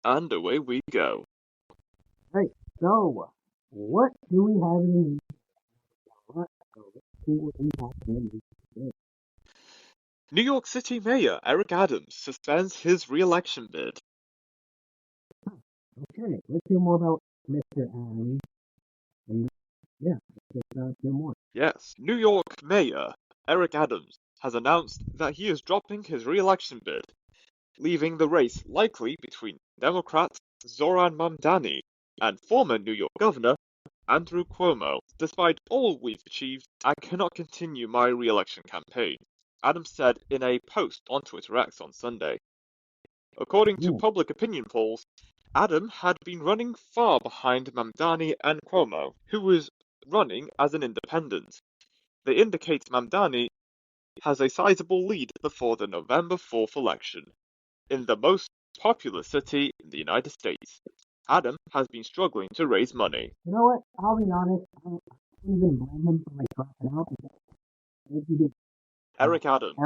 And away we go. Right, so what do we have in the news? Let's see what we have in the news today. New York City Mayor Eric Adams suspends his re-election bid. Okay, let's hear more about Mr. Adams. And yeah, let's hear more. Yes, New York Mayor Eric Adams has announced that he is dropping his re-election bid, leaving the race likely between Democrat Zoran Mamdani and former New York Governor Andrew Cuomo. Despite all we've achieved, I cannot continue my re-election campaign, Adams said in a post on Twitter X on Sunday. According to Yeah, public opinion polls, Adam had been running far behind Mamdani and Cuomo, who was running as an independent. They indicate Mamdani has a sizable lead before the November 4th election. In the most populous city in the United States, Adam has been struggling to raise money. you know what? I'll be honest. I don't even blame him for like dropping out because if you get Eric Adams.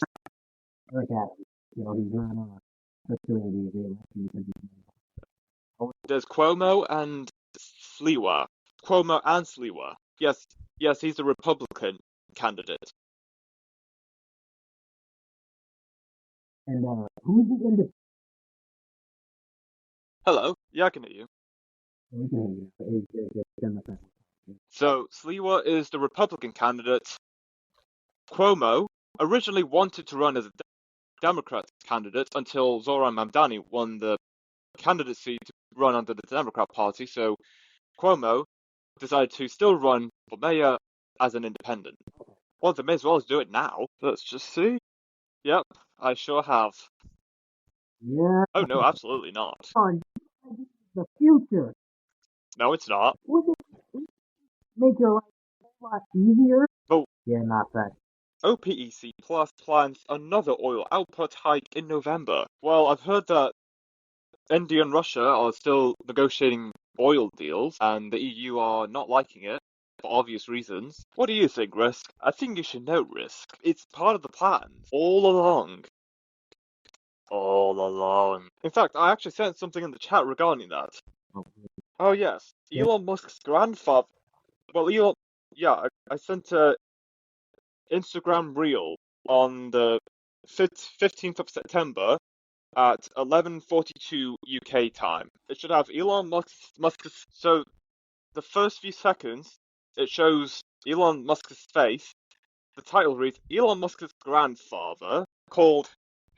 Eric Adams, he's not pursuing the re-election because There's Cuomo and Sliwa. Cuomo and Sliwa. Yes, he's a Republican candidate. and who's the independent? Hello, yeah, I can hear you. So Sliwa is the Republican candidate. Cuomo originally wanted to run as a Democrat candidate until Zoran Mamdani won the candidacy to run under the Democrat Party, so Cuomo decided to still run for mayor as an independent. Well, they may as well do it now. Let's just see. Yep, I sure have. Yeah. Oh no, absolutely not. The future. No, it's not. Would it make your life a lot easier? Oh. Yeah, not that. OPEC Plus plans another oil output hike in November. Well, I've heard that India and Russia are still negotiating oil deals, and the EU are not liking it for obvious reasons. What do you think, Risk? I think you should know, Risk. It's part of the plan all along. All along. In fact, I actually sent something in the chat regarding that. Oh yes, Elon Musk's grandfather. Well, Elon. Yeah, I sent a Instagram reel on the 15th of September at 11:42 UK time. It should have Elon Musk's. So the first few seconds, it shows Elon Musk's face. The title reads, Elon Musk's grandfather, called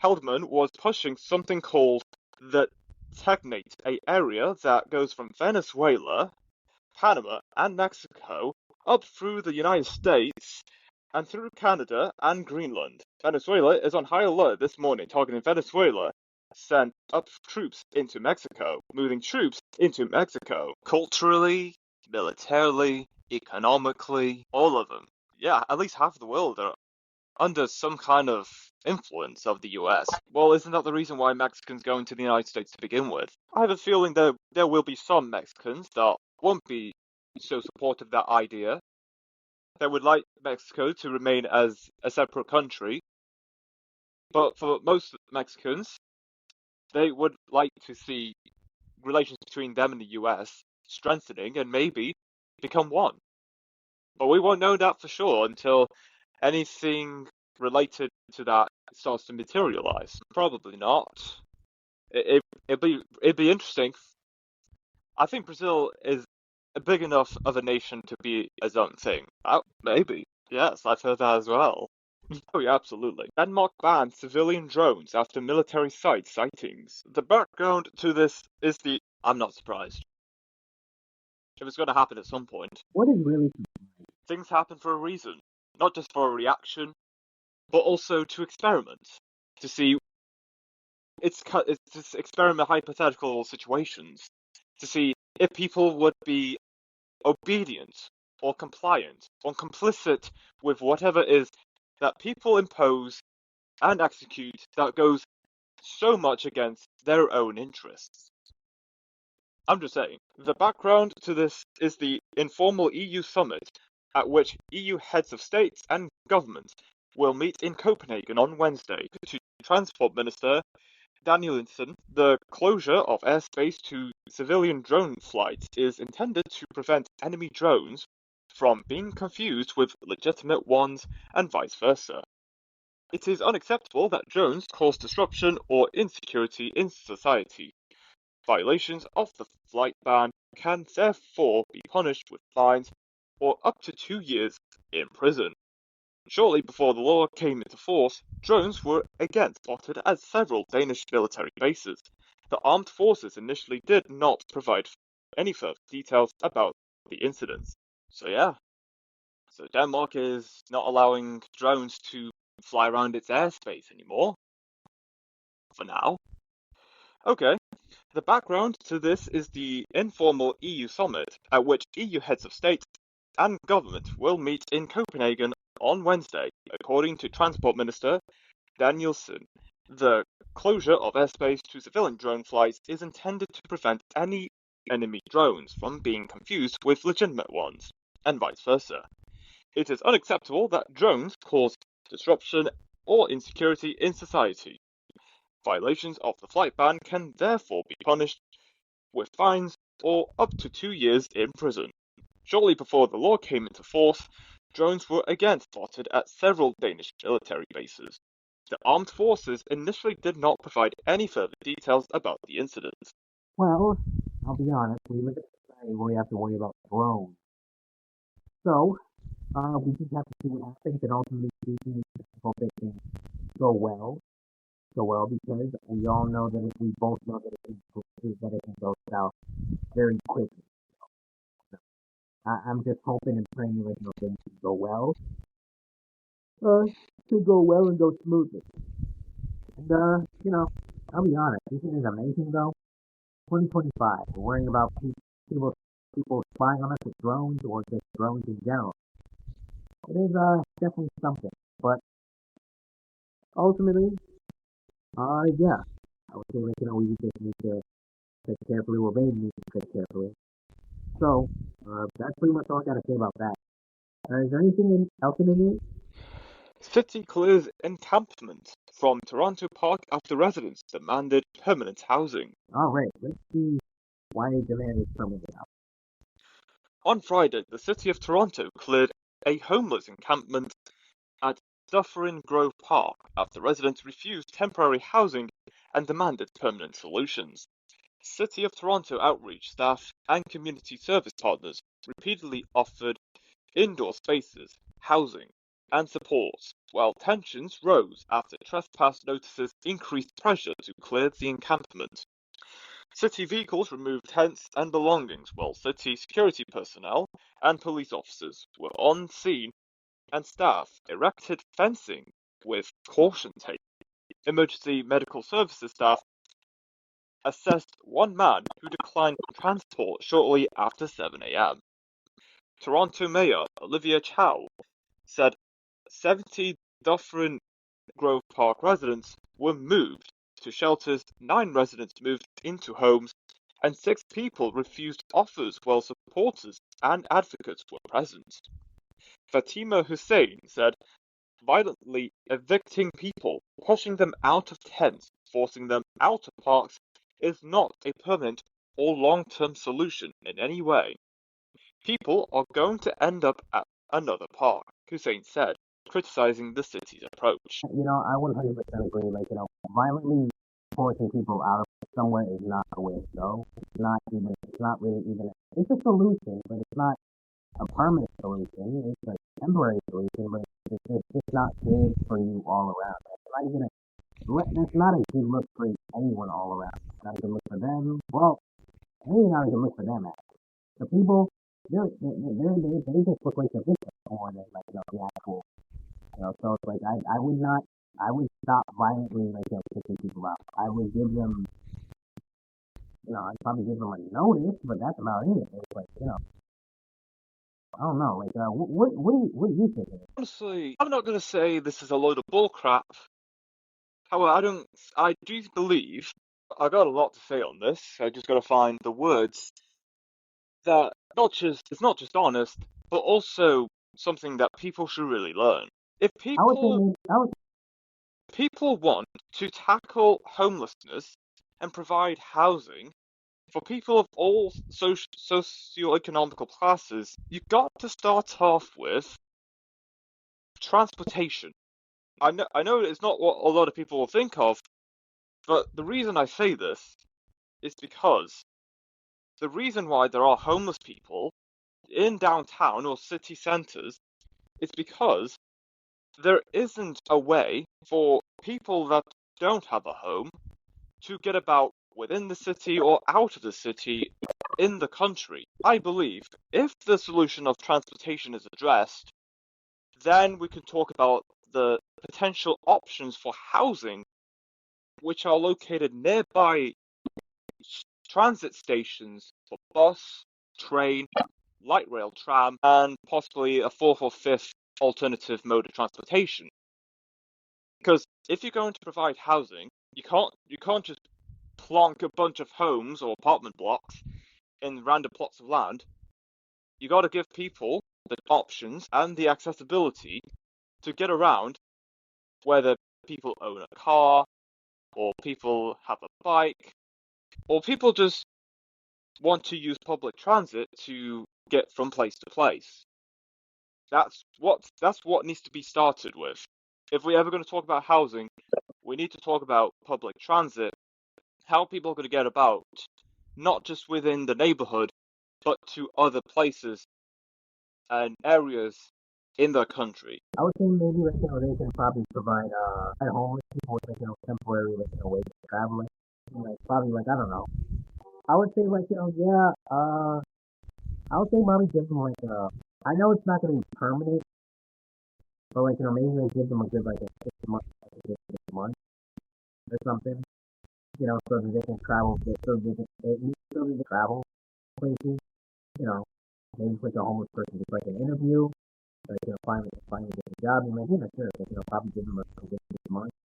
Heldman, was pushing something called the Technate, a area that goes from Venezuela, Panama, and Mexico up through the United States and through Canada and Greenland. Venezuela is on high alert this morning, targeting Venezuela sent up troops into Mexico, moving troops into Mexico. Culturally, militarily, economically, all of them. Yeah, at least half of the world are under some kind of influence of the US. Well, isn't that the reason why Mexicans go into the United States to begin with? I have a feeling there will be some Mexicans that won't be so supportive of that idea. They would like Mexico to remain as a separate country. But for most Mexicans, they would like to see relations between them and the US strengthening and maybe become one. But we won't know that for sure until anything related to that starts to materialize. Probably not. It'd be interesting. I think Brazil is a big enough of a nation to be its own thing. Maybe. Yes, I've heard that as well. Oh yeah, absolutely. Denmark banned civilian drones after military site sightings. The background to this is I'm not surprised. It was going to happen at some point. What is really Things happen for a reason, not just for a reaction, but also to experiment, to see. It's to experiment hypothetical situations, to see if people would be obedient or compliant or complicit with whatever it is that people impose and execute that goes so much against their own interests. I'm just saying, the background to this is the informal EU summit at which EU heads of states and governments will meet in Copenhagen on Wednesday to Transport Minister Danielson, the closure of airspace to civilian drone flights is intended to prevent enemy drones from being confused with legitimate ones and vice versa. It is unacceptable that drones cause disruption or insecurity in society. Violations of the flight ban can therefore be punished with fines or up to 2 years in prison. Shortly before the law came into force, drones were again spotted at several Danish military bases. The armed forces initially did not provide any further details about the incidents. So yeah, so Denmark is not allowing drones to fly around its airspace anymore, for now. Okay, the background to this is the informal EU summit, at which EU heads of state and government will meet in Copenhagen on Wednesday, according to Transport Minister Danielson. The closure of airspace to civilian drone flights is intended to prevent any enemy drones from being confused with legitimate ones, and vice versa. It is unacceptable that drones cause disruption or insecurity in society. Violations of the flight ban can therefore be punished with fines or up to 2 years in prison. Shortly before the law came into force, drones were again spotted at several Danish military bases. The armed forces initially did not provide any further details about the incident. Well, I'll be honest, we live in a society where we have to worry about drones. So, we just have to see what happens, and ultimately we hope it can go well. Go well, because we all know that if we both know that it can go south very quickly. I'm just hoping and praying that things can go well. To go well and go smoothly. And I'll be honest, this is amazing though. 2025, we're worrying about people people spying on us with drones or just drones in general. It is definitely something. But ultimately, yeah, I would say like, we just need to tread carefully, or they need to tread carefully. So, that's pretty much all I gotta say about that. Is there anything else in the news? City clears encampment from Toronto Park after residents demanded permanent housing. Alright, let's see why they demanded permanent housing. On Friday, the City of Toronto cleared a homeless encampment at Dufferin Grove Park after residents refused temporary housing and demanded permanent solutions. City of Toronto outreach staff and community service partners repeatedly offered indoor spaces, housing, and support, while tensions rose after trespass notices increased pressure to clear the encampment. City vehicles removed tents and belongings, while city security personnel and police officers were on scene, and staff erected fencing with caution tape. Emergency medical services staff assessed one man who declined transport shortly after 7 a.m. Toronto Mayor Olivia Chow said 70 Dufferin Grove Park residents were moved to shelters, 9 residents moved into homes, and 6 people refused offers while supporters and advocates were present. Fatima Hussein said violently evicting people, pushing them out of tents, forcing them out of parks is not a permanent or long-term solution in any way. People are going to end up at another park, Hussein said, criticizing the city's approach. I 100% agree. Violently forcing people out of somewhere is not the way to go. It's not really even, it's a solution, but it's not a permanent solution. It's a temporary solution, but it's just not good for you all around. That's not a good look for anyone all around. It's not a good look for them. Well, maybe not a good look for them, actually. The people, they just look like the victim more than the actual. So it's like I would stop violently kicking people out. I would give them, I'd probably give them a notice, but that's about it. It's like, I don't know. What do you think? Honestly, I'm not going to say this is a load of bullcrap. However, I do believe, I got a lot to say on this. I just got to find the words that it's not just honest, but also something that people should really learn. If I would say people, maybe, I would people want to tackle homelessness and provide housing for people of all socio-economical classes, you've got to start off with transportation. I know it's not what a lot of people will think of, but the reason I say this is because the reason why there are homeless people in downtown or city centers is because there isn't a way for people that don't have a home to get about within the city or out of the city in the country. I believe if the solution of transportation is addressed, then we can talk about the potential options for housing, which are located nearby transit stations for bus, train, light rail, tram, and possibly a fourth or fifth alternative mode of transportation. Because if you're going to provide housing, you can't just plonk a bunch of homes or apartment blocks in random plots of land. You got to give people the options and the accessibility to get around, whether people own a car, or people have a bike, or people just want to use public transit to get from place to place. That's what needs to be started with. If we're ever going to talk about housing, we need to talk about public transit, how people are going to get about, not just within the neighborhood, but to other places and areas in the country. I would say maybe like they can probably provide homeless people with temporary ways of traveling. Like probably like I don't know. I would say like yeah I would say probably give them like I know it's not gonna be permanent, but like maybe like give them a good like a 6 month, like, 6 months or something. So that they can travel, so they can travel places. You know, maybe like a homeless person just like an interview, like finally get a job. And like sure, like, probably give them a good 6 months.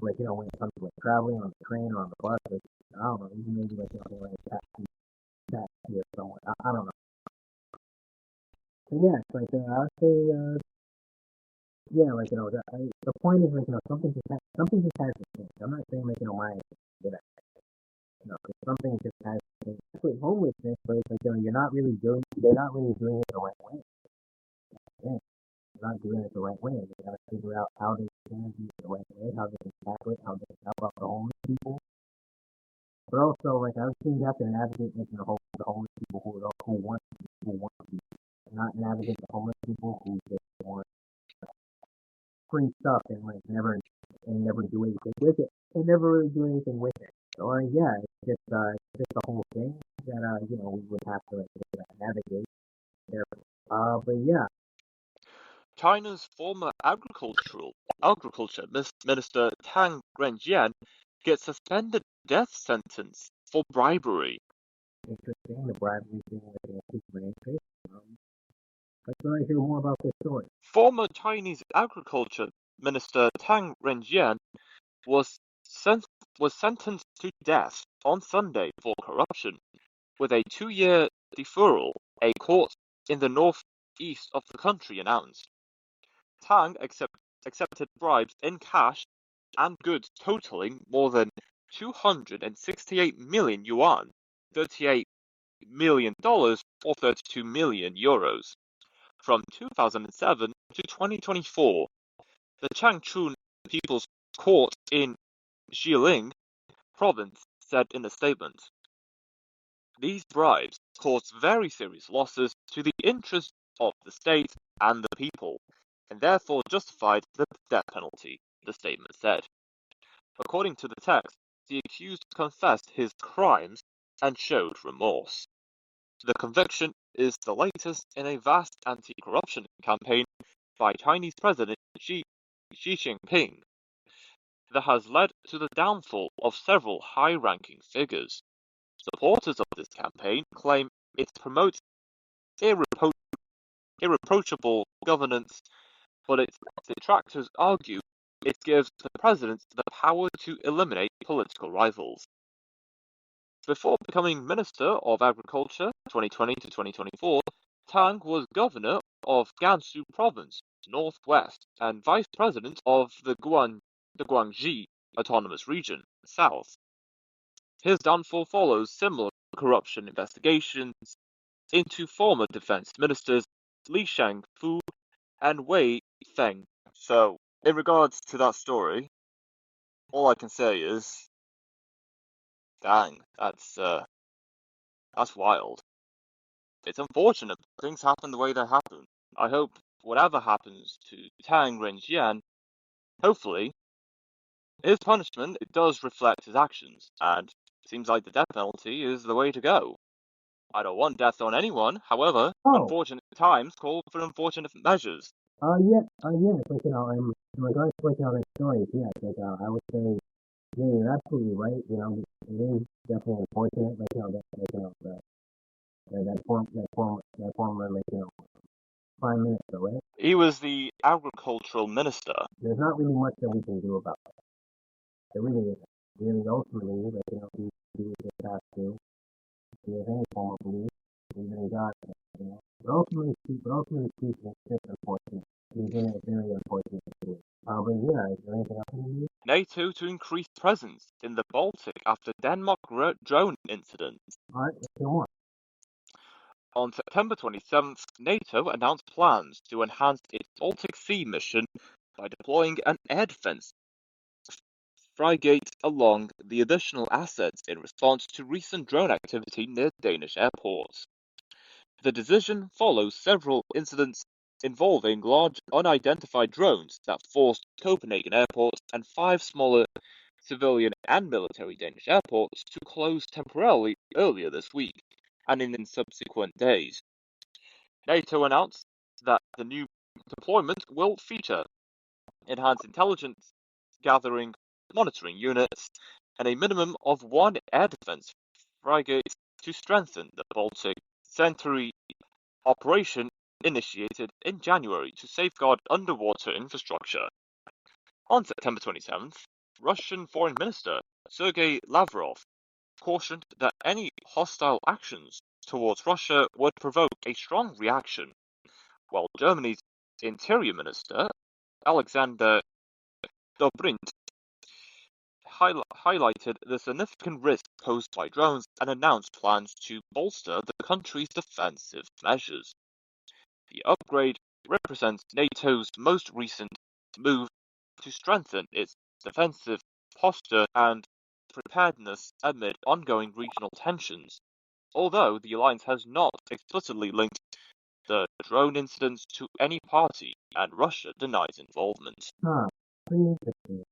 Like when it comes to like traveling on the train or on the bus, like, I don't know, even maybe like they like taxi or somewhere. I don't know. So yeah, it's like I would say yeah, like the point is like something just has to change. I'm not saying like my that something just has to change. With homelessness, but it's like they're not really doing it the right way. Yeah, they're not doing it the right way. They gotta figure out how they can do it the right way, how they can tackle it, how they can help out the homeless people. But also, like I think you have to navigate making the homeless people who want to be, not navigate the homeless people who just want free stuff and like never do anything with it, and never really do anything with it. So yeah, it's just the whole thing that we would have to like, navigate there. But yeah, China's former agriculture minister Tang Renjian gets suspended death sentence for bribery. interesting. The bribery thing piqued my interest. Let's want to hear more about this story. Former Chinese agriculture minister Tang Renjian was sentenced to death on Sunday for corruption, with a 2-year deferral, a court in the northeast of the country announced. Tang accepted bribes in cash and goods totaling more than 268 million yuan, $38 million or 32 million euros, from 2007 to 2024. The Changchun People's Court in Xiling province said in a statement. These bribes caused very serious losses to the interests of the state and the people, and therefore justified the death penalty, the statement said. According to the text, the accused confessed his crimes and showed remorse. The conviction is the latest in a vast anti-corruption campaign by Chinese President Xi Jinping that has led to the downfall of several high-ranking figures. Supporters of this campaign claim it promotes irreproachable governance, but its detractors argue it gives the president the power to eliminate political rivals. Before becoming Minister of Agriculture 2020 to 2024, Tang was governor of Gansu Province northwest and vice president of the Guangxi Autonomous Region, south. His downfall follows similar corruption investigations into former defense ministers Li Shangfu and Wei Feng. So, in regards to that story, all I can say is, dang, that's wild. It's unfortunate things happen the way they happen. I hope whatever happens to Tang Renjian, hopefully, his punishment it does reflect his actions, and it seems like the death penalty is the way to go. I don't want death on anyone, however, Oh, unfortunate times call for unfortunate measures. yeah, like, in regards to, like, that story, yeah, like, I would say, yeah, you're absolutely right, it is definitely unfortunate, like, that former, like, prime minister, right? He was the agricultural minister. There's not really much that we can do about it. There really isn't. Really, ultimately, like, he just has to, if he has any form of belief, even in God, but ultimately speaking, it's just unfortunate. He's in a very unfortunate situation. But yeah, is there anything else you need? NATO to increase presence in the Baltic after Denmark drone incident. Alright, let's go on. On September 27th, NATO announced plans to enhance its Baltic Sea mission by deploying an air defense frigate along the additional assets in response to recent drone activity near Danish airports. The decision follows several incidents involving large unidentified drones that forced Copenhagen airport and 5 smaller civilian and military Danish airports to close temporarily earlier this week and in subsequent days. NATO announced that the new deployment will feature enhanced intelligence gathering, monitoring units, and a minimum of 1 air defense frigate to strengthen the Baltic Century operation initiated in January to safeguard underwater infrastructure. On September 27th, Russian Foreign Minister Sergei Lavrov cautioned that any hostile actions towards Russia would provoke a strong reaction, while Germany's Interior Minister Alexander Dobrindt highlighted the significant risk posed by drones and announced plans to bolster the country's defensive measures. The upgrade represents NATO's most recent move to strengthen its defensive posture and preparedness amid ongoing regional tensions, although the alliance has not explicitly linked the drone incidents to any party, and Russia denies involvement. Pretty interesting.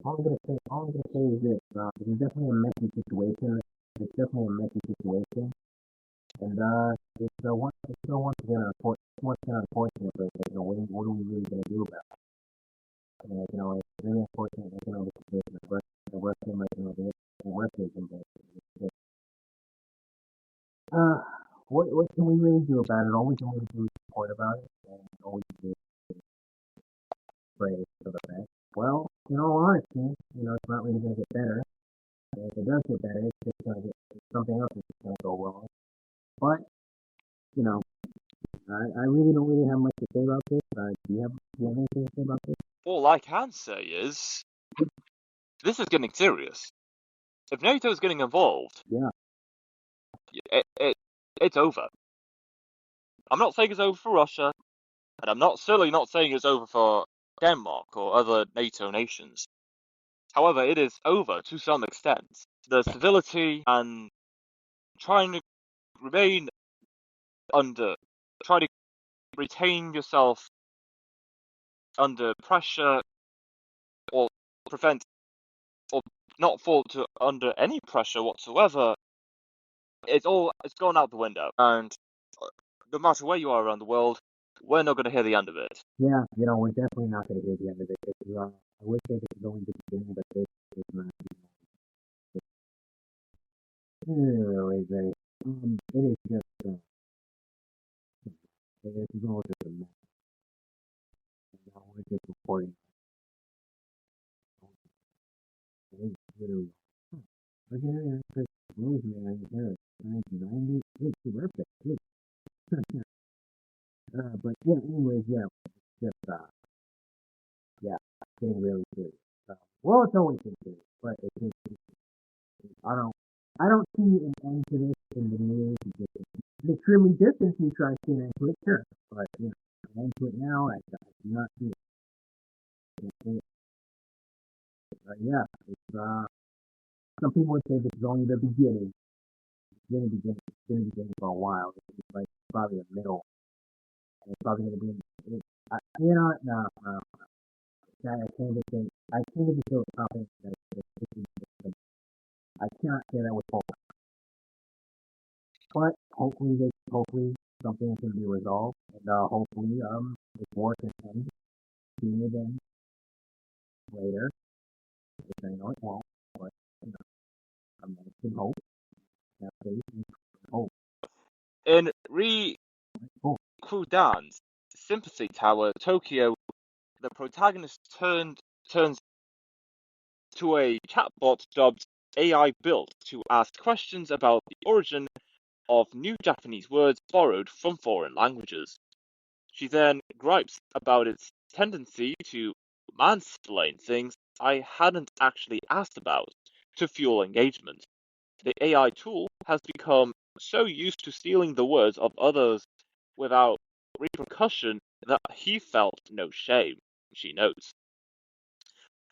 All I'm gonna say is this, it's definitely a messy situation. It's definitely a messy situation. And, once again, unfortunate, but, what are we really gonna do about it? And, it's really unfortunate, the situation, the worst thing, the worst thing, but it's, what can we really do about it? All we can really do is support about it, and all we can do is pray for the best. Well, in all honesty, it's not really gonna get better. And if it does get better, it's just gonna get, something else is just gonna go wrong. But, you know, I really don't really have much to say about this. Do you have anything to say about this? All I can say is, this is getting serious. If NATO is getting involved, Yeah. it's over. I'm not saying it's over for Russia, and I'm certainly not saying it's over for Denmark or other NATO nations. However, it is over to some extent. The civility and trying to remain try to retain yourself under pressure or prevent or not fall under any pressure whatsoever. It's gone out the window, and no matter where you are around the world, we're not going to hear the end of it. Yeah, we're definitely not going to hear the end of it. I wish this was only the beginning, but this is not. Anyway, it is just, it is all just a mess. And now we're just reporting. It is literally. Look at it, it's Rosemary here. 1990. It's your birthday, too. But yeah, anyways, yeah, just yeah, getting really serious. Well, it's always been serious, but I don't, I don't see an end to this in the near future. It's extremely distant future. I see an end to it, sure, but an end to it now, do not see it. Yeah, it's some people would say this is only the beginning. It's been the beginning for a while. It's like probably the middle, and it's probably going to be. No. I can't even think. I can't even feel confident that I cannot say that with hope. But hopefully something can be resolved, and hopefully this war can end sooner than later. Which I know it won't, but you know, I'm gonna hope. Have faith and hope. In Hope. Rikudan's Sympathy Tower, Tokyo, the protagonist turns to a chatbot dubbed AI built to ask questions about the origin of new Japanese words borrowed from foreign languages. She then gripes about its tendency to mansplain things I hadn't actually asked about to fuel engagement. The AI tool has become so used to stealing the words of others without repercussion that he felt no shame, she notes.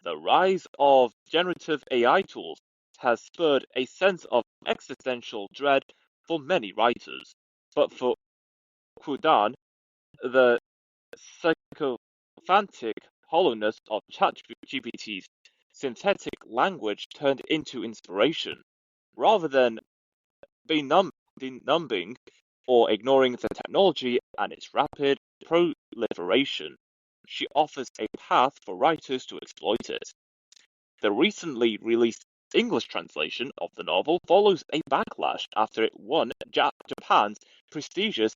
The rise of generative AI tools has spurred a sense of existential dread for many writers, but for Kudan, the sycophantic hollowness of ChatGPT's synthetic language turned into inspiration, rather than benumbing or ignoring the technology and its rapid proliferation. She offers a path for writers to exploit it. The recently released English translation of the novel follows a backlash after it won Japan's prestigious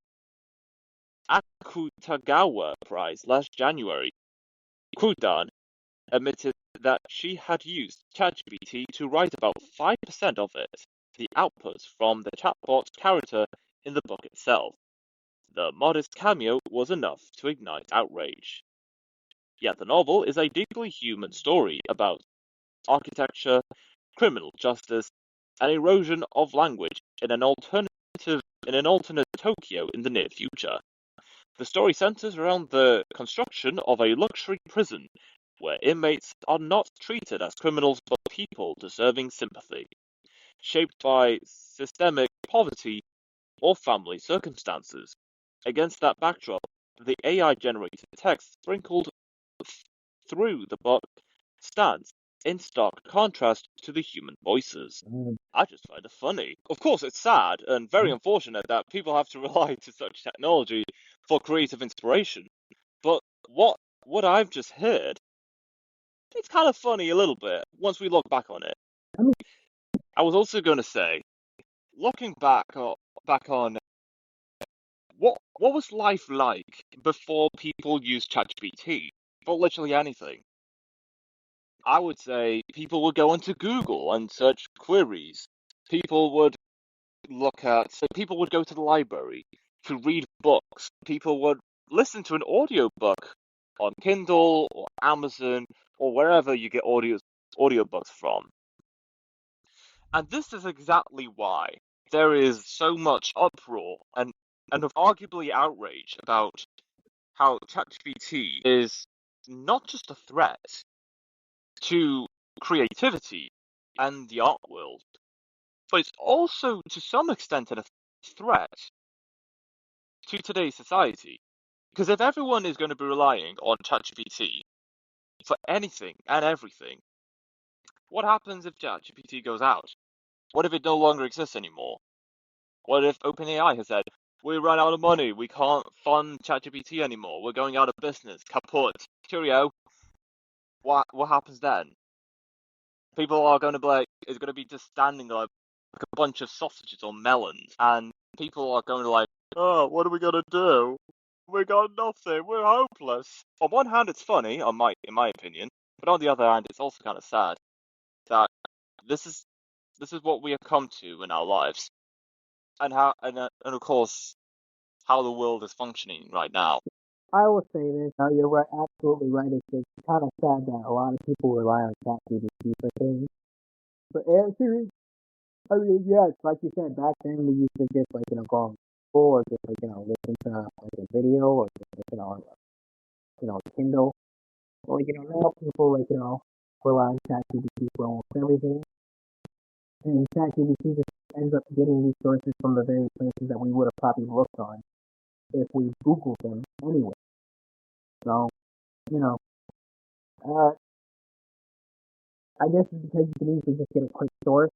Akutagawa Prize last January. Kudan admitted that she had used ChatGPT to write about 5% of it, the outputs from the chatbot character in the book itself. The modest cameo was enough to ignite outrage. Yet the novel is a deeply human story about architecture, criminal justice, and erosion of language in an alternate Tokyo in the near future. The story centers around the construction of a luxury prison where inmates are not treated as criminals but people deserving sympathy, shaped by systemic poverty or family circumstances. Against that backdrop, the AI-generated text sprinkled through the book stands in stark contrast to the human voices. I just find it funny. Of course, it's sad and very unfortunate that people have to rely to such technology for creative inspiration. But what I've just heard, it's kind of funny a little bit once we look back on it. I was also going to say, looking back on what was life like before people used ChatGPT for literally anything. I would say people would go into Google and search queries. People would people would go to the library to read books. People would listen to an audiobook on Kindle or Amazon or wherever you get audiobooks from. And this is exactly why there is so much uproar and arguably outrage about how ChatGPT is not just a threat to creativity and the art world, but it's also to some extent a threat to today's society. Because if everyone is going to be relying on ChatGPT for anything and everything, what happens if ChatGPT goes out? What if it no longer exists anymore? What if OpenAI has said, we run out of money, we can't fund ChatGPT anymore, we're going out of business, kaput, cheerio? What happens then? People are going to be like, it's going to be just standing there like a bunch of sausages or melons, and people are going to like, oh, what are we going to do? We got nothing, we're hopeless. On one hand, it's funny, in my opinion, but on the other hand, it's also kind of sad that this is this is what we have come to in our lives, and of course how the world is functioning right now. I will say this. You're right, absolutely right. It's kind of sad that a lot of people rely on ChatGPT for things. But answers, I mean, yes, like you said, back then we used to just go on Google or just listen to a video or just on Kindle. Well, now people rely on ChatGPT for almost everything, and ChatGPT just ends up getting these sources from the very places that we would have probably looked on if we Googled them anyway. So, you know, uh, I guess it's because you can easily just get a quick source,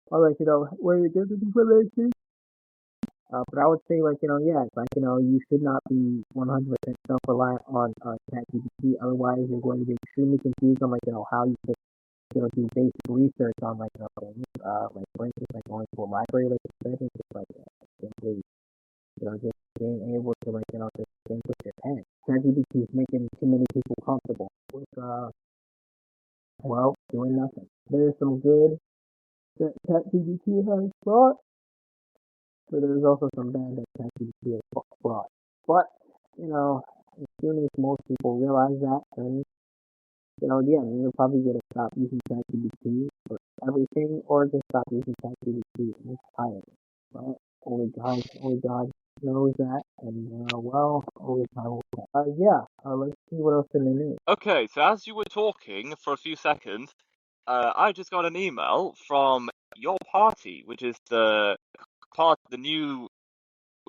or where you get the information. But I would say yeah, it's you should not be 100% self-reliant on ChatGPT. Otherwise, you're going to be extremely confused on how you should do basic research on things. Like for instance, going to a library, like you said, and just simply just being able to just think with your pen. ChatGPT is making too many people comfortable with doing nothing. There's some good that ChatGPT has brought, but there's also some bad that ChatGPT has brought. But as soon as most people realize that, then again, you're probably gonna stop using ChatGPT for everything, or just stop using ChatGPT entirely. But only God knows that, and only time will tell. Let's see what else in the news. Okay, so as you were talking for a few seconds, I just got an email from your party, which is the new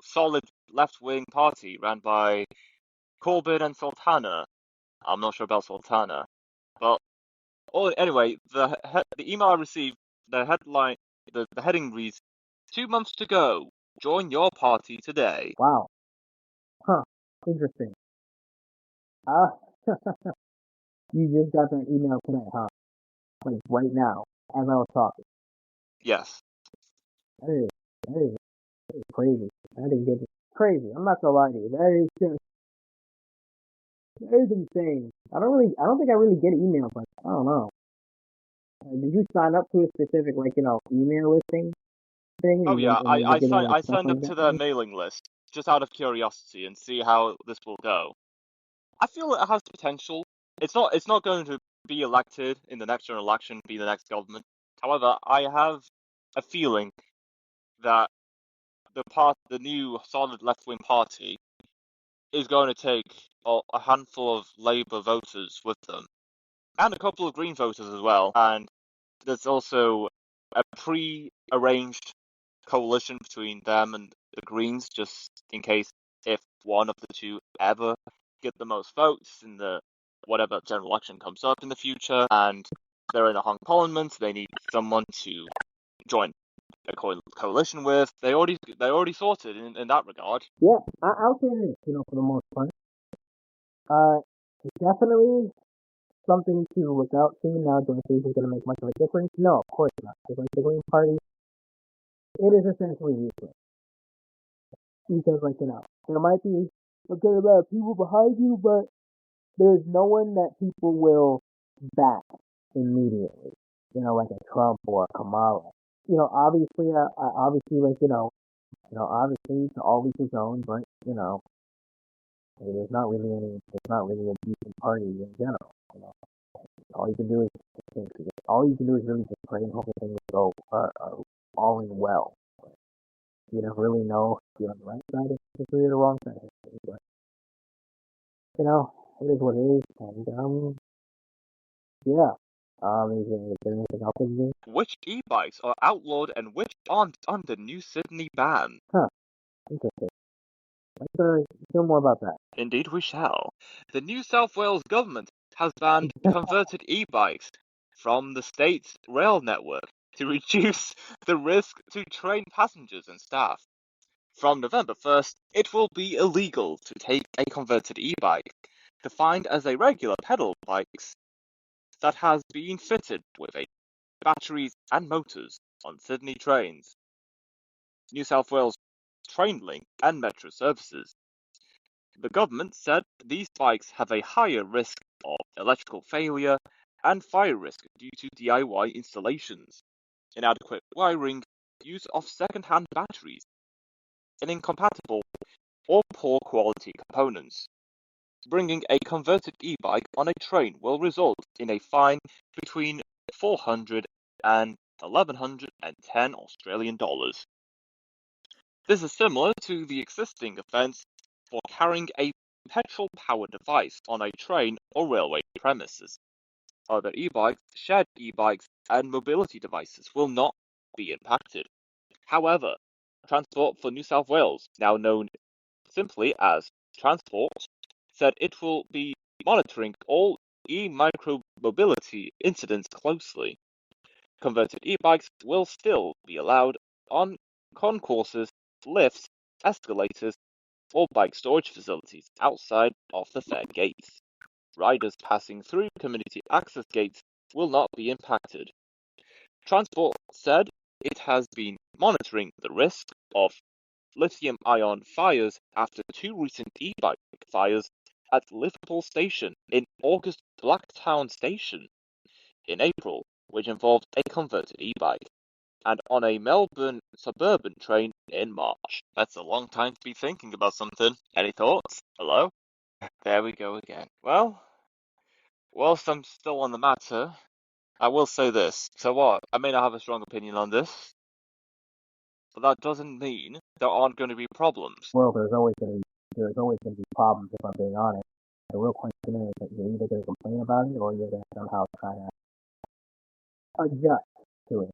solid left-wing party ran by Corbyn and Sultana. I'm not sure about Sultana, but anyway, the email I received, the headline, the heading reads, 2 months to go. Join your party today. Wow. Huh. Interesting. Ah, you just got that email today, huh? Like right now, as I was talking. Yes. That is crazy. That is crazy. I'm not gonna lie to you. That is insane. I don't think I really get emails, but I don't know. Did you sign up to a specific email listing thing Oh and yeah, you're getting I stuff signed like up to the that? mailing list just out of curiosity and see how this will go. I feel it has potential. It's not going to be elected in the next general election, be the next government. However, I have a feeling that the new solid left-wing party is going to take a handful of Labour voters with them, and a couple of Green voters as well. And there's also a pre-arranged coalition between them and the Greens, just in case if one of the two ever get the most votes in the whatever general election comes up in the future, and they're in a hung parliament, they need someone to join a coalition with. They already sorted in that regard. Yeah, I'll say this, for the most part. It's definitely something to look out to. Now, do I think it's going to make much of a difference? No, of course not. Because the Green Party, it is essentially useless. Because, there might be a good amount of people behind you, but there's no one that people will back immediately. Like a Trump or a Kamala. Obviously, obviously, obviously, to all each his own, but, there's not really a decent party in general. All you can do is really just pray and hope that things go all in well. You don't really know if you're on the right side of history or the wrong side of history, but it is what it is. And yeah. Is there anything else in there? Which e-bikes are outlawed and which aren't under New Sydney ban? Huh. Interesting. Let's hear more about that. Indeed we shall. The New South Wales government has banned converted e-bikes from the state's rail network to reduce the risk to train passengers and staff. From November 1st, it will be illegal to take a converted e-bike, defined as a regular pedal bike that has been fitted with batteries and motors on Sydney trains, New South Wales Trainlink and Metro services. The government said these bikes have a higher risk of electrical failure and fire risk due to DIY installations, inadequate wiring, use of second-hand batteries, and incompatible or poor quality components. Bringing a converted e-bike on a train will result in a fine between 400 and 1110 Australian dollars. This is similar to the existing offence for carrying a petrol-powered device on a train or railway premises. Other e-bikes, shared e-bikes, and mobility devices will not be impacted. However, Transport for New South Wales, now known simply as Transport, said it will be monitoring all e-micromobility incidents closely. Converted e-bikes will still be allowed on concourses, lifts, escalators, or bike storage facilities outside of the fair gates. Riders passing through community access gates will not be impacted. Transport said it has been monitoring the risk of lithium-ion fires after two recent e-bike fires at Liverpool Station in August, Blacktown Station in April, which involved a converted e-bike, and on a Melbourne suburban train in March. That's a long time to be thinking about something. Any thoughts? Hello? There we go again. Well, whilst I'm still on the matter, I will say this. So what? I may not have a strong opinion on this, but that doesn't mean there aren't going to be problems. Well, there's always going to be problems, if I'm being honest. The real question is that you're either going to complain about it or you're going to somehow try to adjust to it.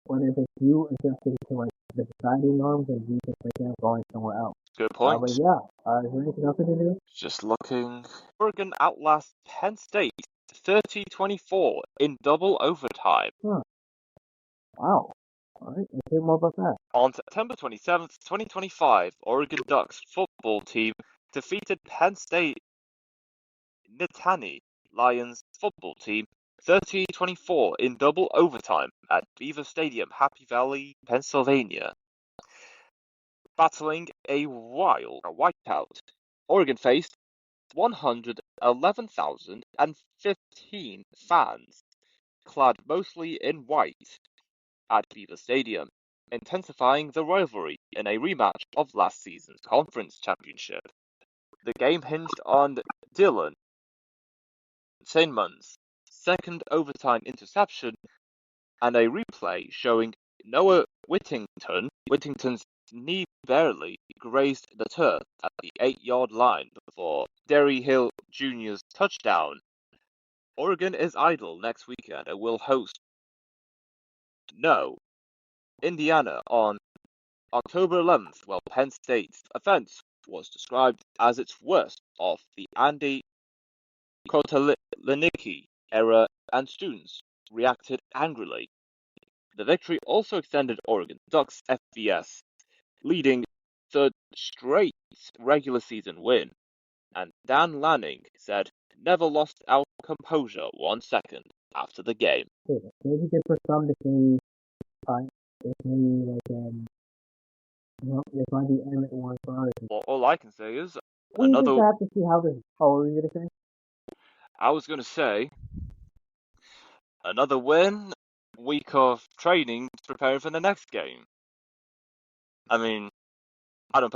Whether if it's you adjusting to like the society norms and you just thinking of going somewhere else. Good point. But yeah, is there anything else to do? Just looking. Oregon outlasts Penn State 30-24 in double overtime. Huh. Wow. Alright, let's hear more about that. On September 27th, 2025, Oregon Ducks football team defeated Penn State Nittany Lions football team 30-24 in double overtime at Beaver Stadium, Happy Valley, Pennsylvania. Battling a whiteout, Oregon faced 111,015 fans, clad mostly in white, at Beaver Stadium, intensifying the rivalry in a rematch of last season's conference championship. The game hinged on Dylan Steinman's second overtime interception and a replay showing Noah Whittington's knee barely grazed the turf at the 8-yard line before Derry Hill Jr.'s touchdown. Oregon is idle next weekend and will host Indiana on October 11th, while Penn State's offense was described as its worst of the Andy Kotelnicki era, and students reacted angrily. The victory also extended Oregon Ducks' FBS leading third straight regular season win, and Dan Lanning said, "Never lost our composure 1 second after the game." Maybe good for some to see, if maybe like this might be eminent one for others. Well, all I can say is We just have to see how this. Oh, what were you gonna say? I was gonna say another win, week of training, preparing for the next game. I mean, I don't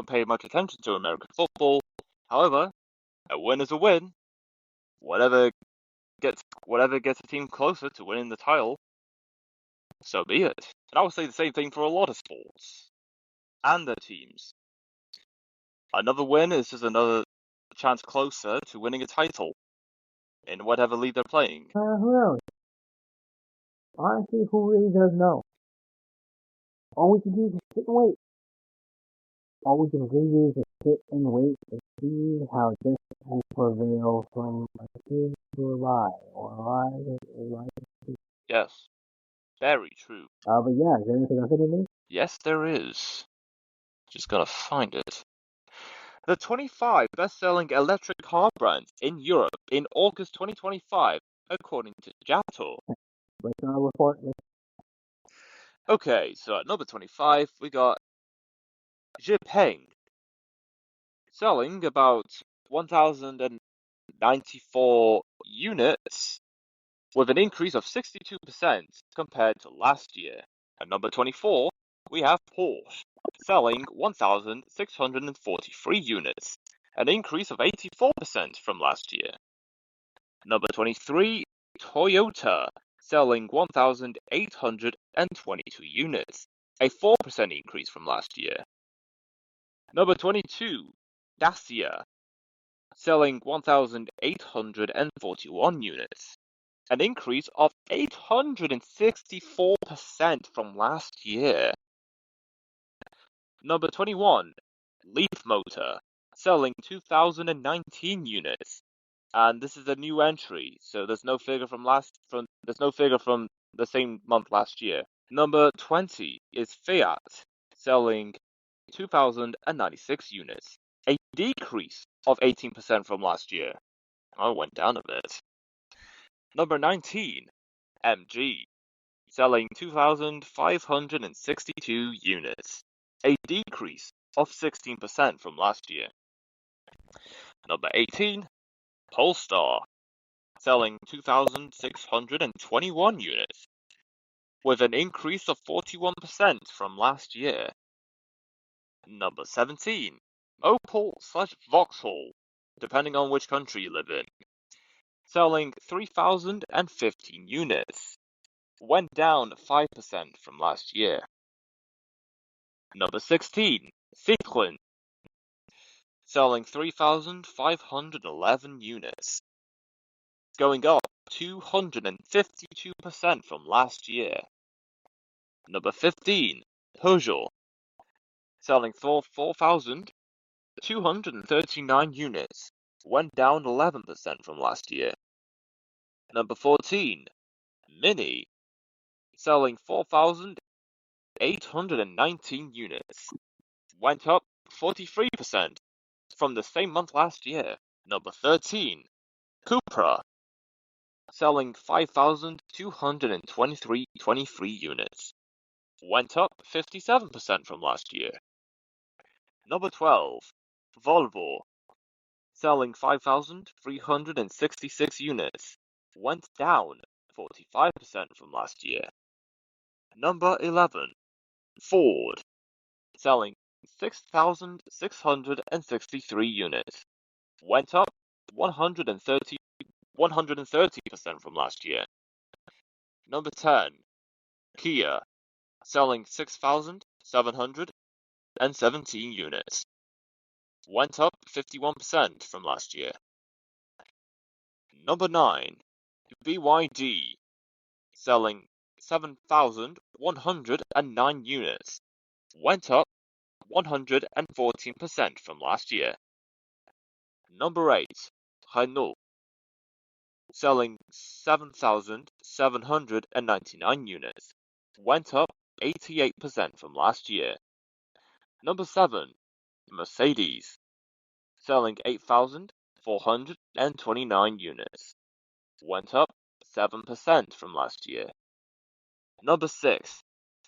pay much attention to American football. However, a win is a win. Whatever gets a team closer to winning the title, so be it. And I would say the same thing for a lot of sports and their teams. Another win is just another chance closer to winning a title in whatever league they're playing. Who knows? Honestly, who really does know? All we can do is sit and wait. All we can really do is sit and wait to see how this will prevail from a kid to a lie, or a lie to a lie. Yes, very true. But yeah, is there anything else in this? Yes, there is. Just gotta find it. The 25 best-selling electric car brands in Europe in August 2025, according to Jato. What's our report? Okay, so at number 25, we got Zhipeng, selling about 1,094 units, with an increase of 62% compared to last year. At number 24, we have Porsche, selling 1,643 units, an increase of 84% from last year. Number 23, Toyota, selling 1,822 units, a 4% increase from last year. Number 22, Dacia, selling 1,841 units, an increase of 864% from last year. Number 21, Leaf Motor, selling 2,019 units, and this is a new entry, so there's no figure from the same month last year. Number 20 is Fiat, selling 2,096 units, a decrease of 18% from last year. Oh, it went down a bit. Number 19, MG, selling 2,562 units, a decrease of 16% from last year. Number 18, Polestar, selling 2,621 units, with an increase of 41% from last year. Number 17, Opel/Vauxhall, depending on which country you live in, selling 3,015 units, went down 5% from last year. Number 16, Citroën, selling 3,511 units, going up 252% from last year. Number 15, Peugeot, selling 4,239 units, went down 11% from last year. Number 14, Mini, selling 4,819 units, went up 43% from the same month last year. Number 13, Cupra, selling 5,223 units, went up 57% from last year. Number 12, Volvo, selling 5,366 units, went down 45% from last year. Number 11, Ford, selling 6,663 units, went up 130% from last year. Number 10, Kia, selling 6,717 units, went up 51% from last year. Number 9, BYD, selling 7,109 units, went up 114% from last year. Number 8, Renault, selling 7,799 units, went up 88% from last year. Number 7, Mercedes, selling 8,429 units, went up 7% from last year. Number 6,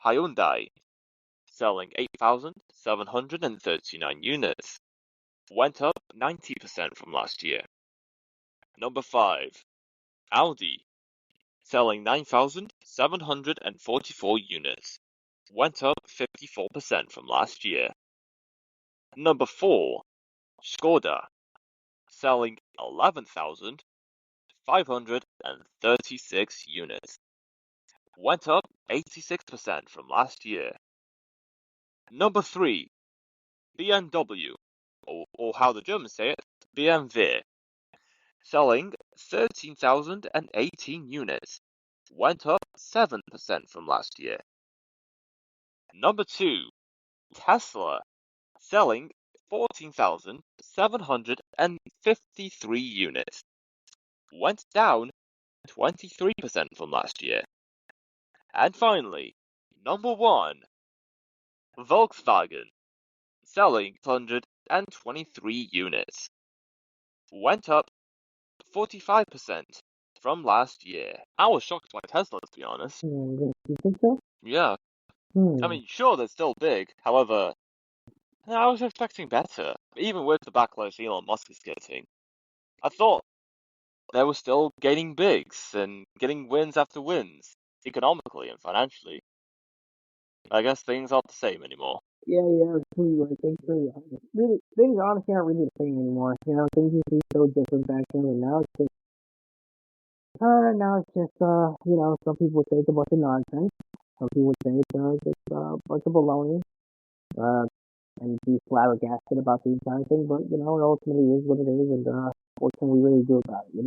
Hyundai, selling 8,739 units, went up 90% from last year. Number 5, Audi, selling 9,744 units, went up 54% from last year. Number 4, Skoda, selling 11,536 units, went up 86% from last year. Number 3, BMW, or how the Germans say it, BMW, selling 13,018 units, went up 7% from last year. Number 2, Tesla, selling 14,753 units, went down 23% from last year. And finally, number 1, Volkswagen, selling 123 units, went up 45% from last year. I was shocked by Tesla, to be honest. You think so? Yeah. I mean, sure, they're still big. However, I was expecting better, even with the backlash Elon Musk is getting. I thought they were still gaining bigs and getting wins after wins, economically and financially. I guess things aren't the same anymore. Yeah, yeah, absolutely right. Things really, things honestly aren't really the same anymore. Things used to be so different back then, and now it's just, some people say it's a bunch of nonsense. Some people say it's just a bunch of baloney. Uh, and be flabbergasted about the entire thing, but it ultimately is what it is, and what can we really do about it?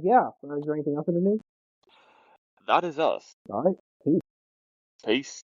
Yeah. Is there anything else in the news? That is us. All right. Peace. Peace.